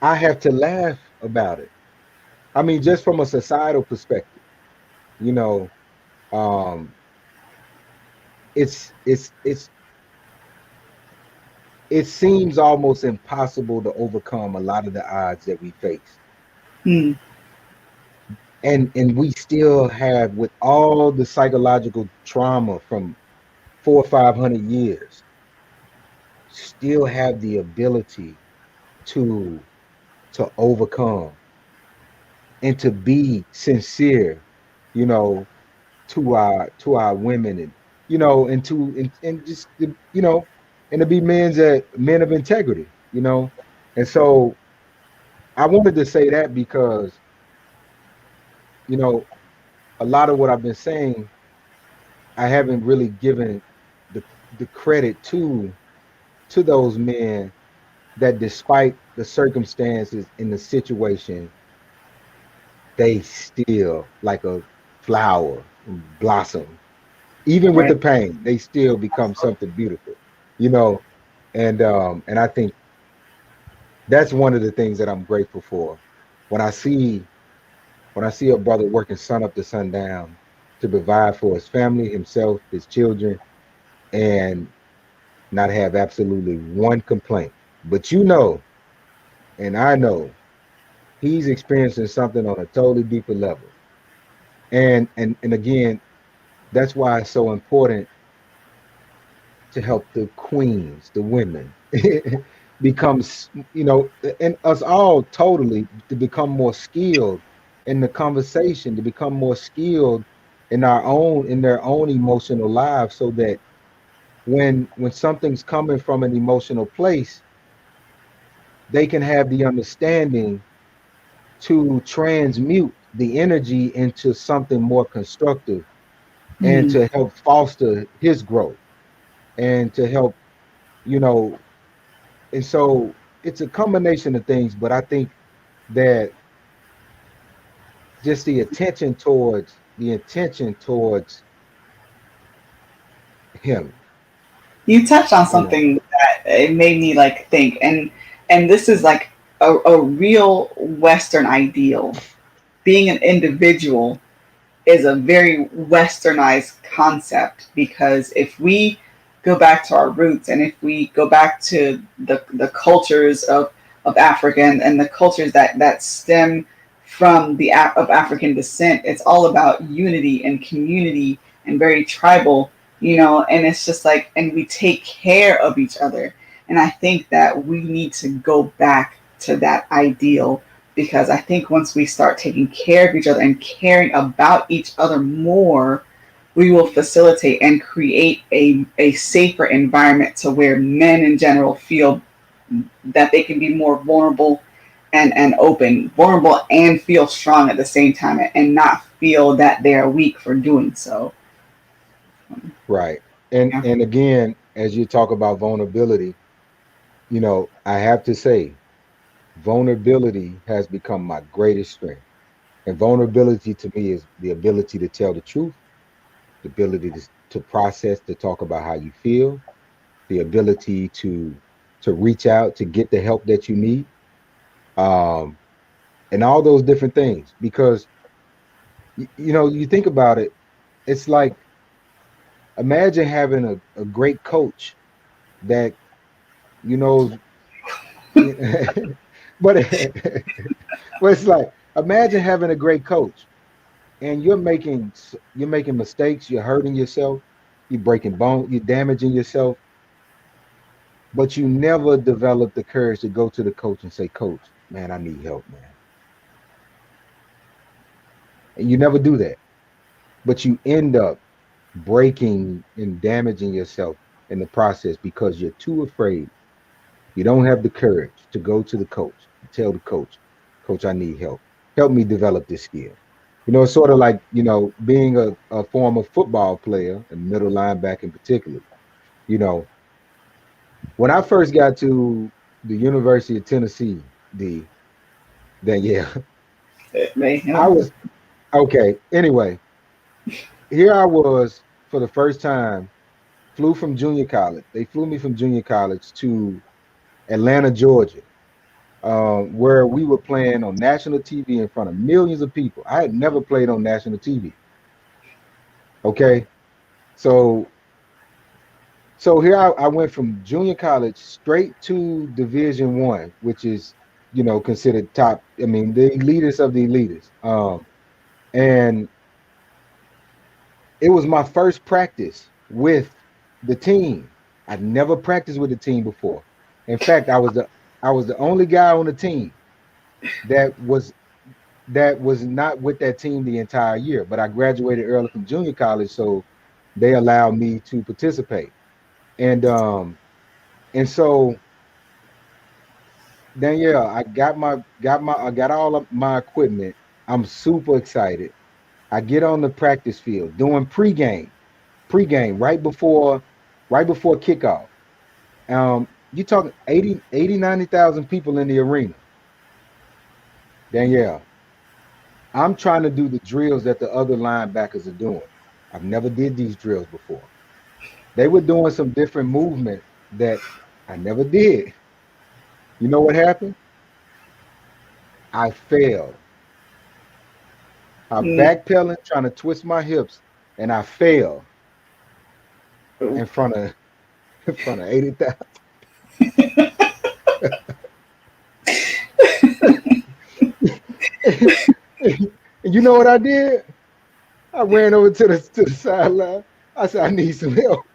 I have to laugh about it. I mean, just from a societal perspective, you know, um, it's it seems almost impossible to overcome a lot of the odds that we face. Hmm. And we still have, with all the psychological trauma from 400 or 500 years, still have the ability to overcome and to be sincere, you know, to our women, and and just and to be men of integrity, and so I wanted to say that because you know a lot of what I've been saying, I haven't really given the credit to those men that, despite the circumstances in the situation, they still, like a flower, blossom. Even with Right. the pain, they still become something beautiful, you know. And I think that's one of the things that I'm grateful for. When I see a brother working sun up to sundown to provide for his family, himself, his children, and not have absolutely one complaint. But and I know he's experiencing something on a totally deeper level. And again, that's why it's so important to help the queens, the women, becomes, and us all totally, to become more skilled in the conversation, to become more skilled in their own emotional lives, so that when something's coming from an emotional place, they can have the understanding to transmute the energy into something more constructive, and Hmm. to help foster his growth, and to help, you know, and so it's a combination of things, but I think that just the intention towards him, You touched on you know. something that it made me like think, and this is like a real Western ideal. Being an individual is a very westernized concept, because if we go back to our roots, and if we go back to the cultures of Africa, and the cultures that stem from of African descent, it's all about unity and community and very tribal, and it's just like, and we take care of each other. And I think that we need to go back to that ideal, because I think once we start taking care of each other and caring about each other more, we will facilitate and create a safer environment to where men in general feel that they can be more vulnerable and open, vulnerable and feel strong at the same time, and not feel that they are weak for doing so. Right. and Yeah. and again, as you talk about vulnerability, I have to say, vulnerability has become my greatest strength. And vulnerability to me is the ability to tell the truth, the ability to process, to talk about how you feel, the ability to reach out, to get the help that you need, um, and all those different things. Because you think about it, it's like, imagine having a great coach that knows, but but it's like, imagine having a great coach, and you're making mistakes, you're hurting yourself, you're breaking bone, you're damaging yourself, but you never develop the courage to go to the coach and say, "Coach, man, I need help, man." And you never do that, but you end up breaking and damaging yourself in the process, because you're too afraid. You don't have the courage to go to the coach and tell the coach, "Coach, I need help. Help me develop this skill." It's sort of like, being a former football player, and middle linebacker in particular. You know, when I first got to the University of Tennessee, D, then yeah, Right. I was okay. Anyway, here I was for the first time, flew from junior college. They flew me from junior college to Atlanta, Georgia, where we were playing on national TV in front of millions of people. I had never played on national TV. Okay, so here I went from junior college straight to Division 1, which is considered top. I mean, the elitist of the elitists. And it was my first practice with the team. I'd never practiced with the team before. In fact, I was the only guy on the team that was not with that team the entire year. But I graduated early from junior college, so they allowed me to participate. And so Danielle, I got all of my equipment. I'm super excited. I get on the practice field doing pregame right before kickoff. You talking 90,000 people in the arena. Danielle, I'm trying to do the drills that the other linebackers are doing. I've never did these drills before. They were doing some different movement that I never did. You know what happened? I failed. I'm Mm. backpedaling, trying to twist my hips, and I failed Oh. in front of in front of 80,000. And you know what I did? I ran over to the sideline. I said, I need some help.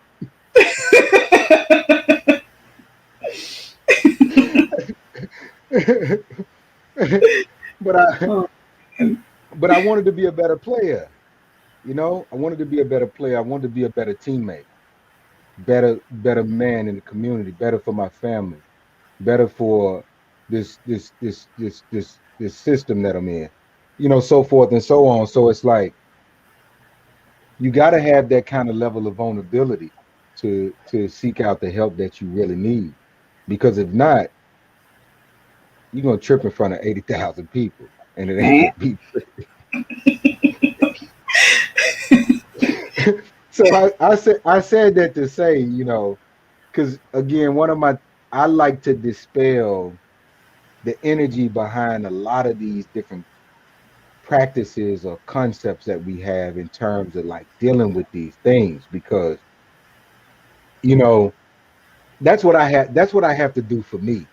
but I Oh, man. but I wanted to be a better player. I wanted to be a better player. I wanted to be a better teammate, better man in the community, better for my family, better for this system that I'm in. So forth and so on. So it's like you got to have that kind of level of vulnerability to seek out the help that you really need. Because if not, you're gonna trip in front of 80,000 people, and it ain't Man. gonna be. So I said that to say, because again, I like to dispel the energy behind a lot of these different practices or concepts that we have in terms of like dealing with these things, because you know that's what I have to do for me.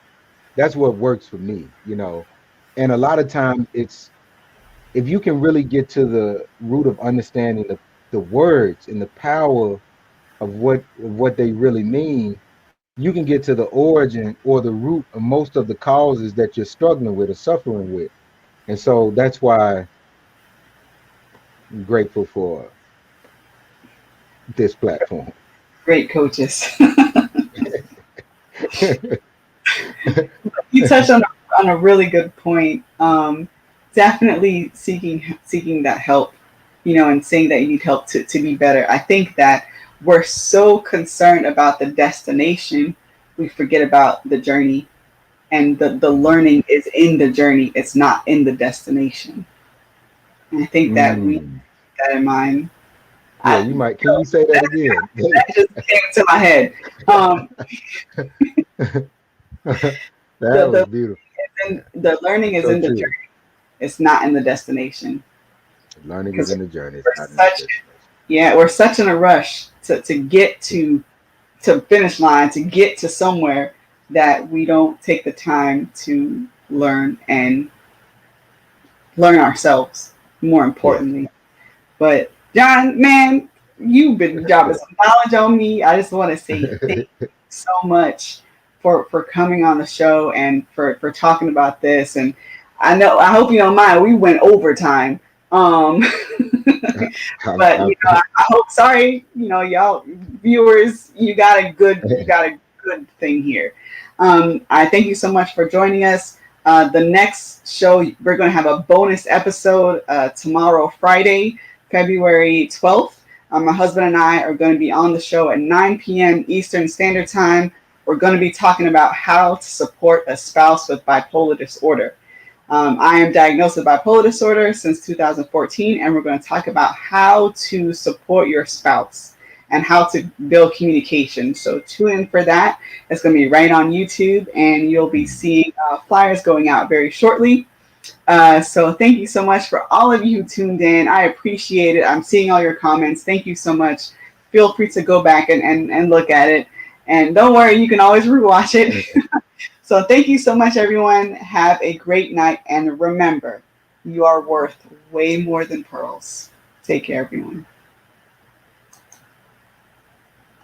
That's what works for me. And a lot of times it's, if you can really get to the root of understanding the words and the power of what they really mean, you can get to the origin or the root of most of the causes that you're struggling with or suffering with. And so that's why I'm grateful for this platform. Great coaches. You touched on a really good point. Definitely seeking that help, and saying that you need help to be better. I think that we're so concerned about the destination, we forget about the journey, and the learning is in the journey. It's not in the destination. And I think that we Mm. keep that in mind. Yeah, I, you might. Can you say that again? that just came to my head. Um, That the was beautiful. the learning is So in the true. journey. It's not in the destination. Learning is Because in the journey. It's we're not in the such destination. yeah, we're such in a rush to get to finish line, to get to somewhere, that we don't take the time to learn and learn ourselves, more Yes. importantly. But John, man, you've been dropping some knowledge on me. I just want to say thank you so much for coming on the show and for talking about this. And I hope you don't mind. We went overtime. Um, but I, I hope. Sorry, y'all viewers, you got a good thing here. I thank you so much for joining us. The next show, we're going to have a bonus episode tomorrow, Friday, February 12th. My husband and I are going to be on the show at 9 p.m. Eastern Standard Time. We're going to be talking about how to support a spouse with bipolar disorder. I am diagnosed with bipolar disorder since 2014, and we're going to talk about how to support your spouse and how to build communication. So tune in for that. It's going to be right on YouTube, and you'll be seeing flyers going out very shortly. So thank you so much for all of you who tuned in. I appreciate it. I'm seeing all your comments. Thank you so much. Feel free to go back and look at it. And don't worry, you can always rewatch it. So thank you so much, everyone. Have a great night. And remember, you are worth way more than pearls. Take care, everyone.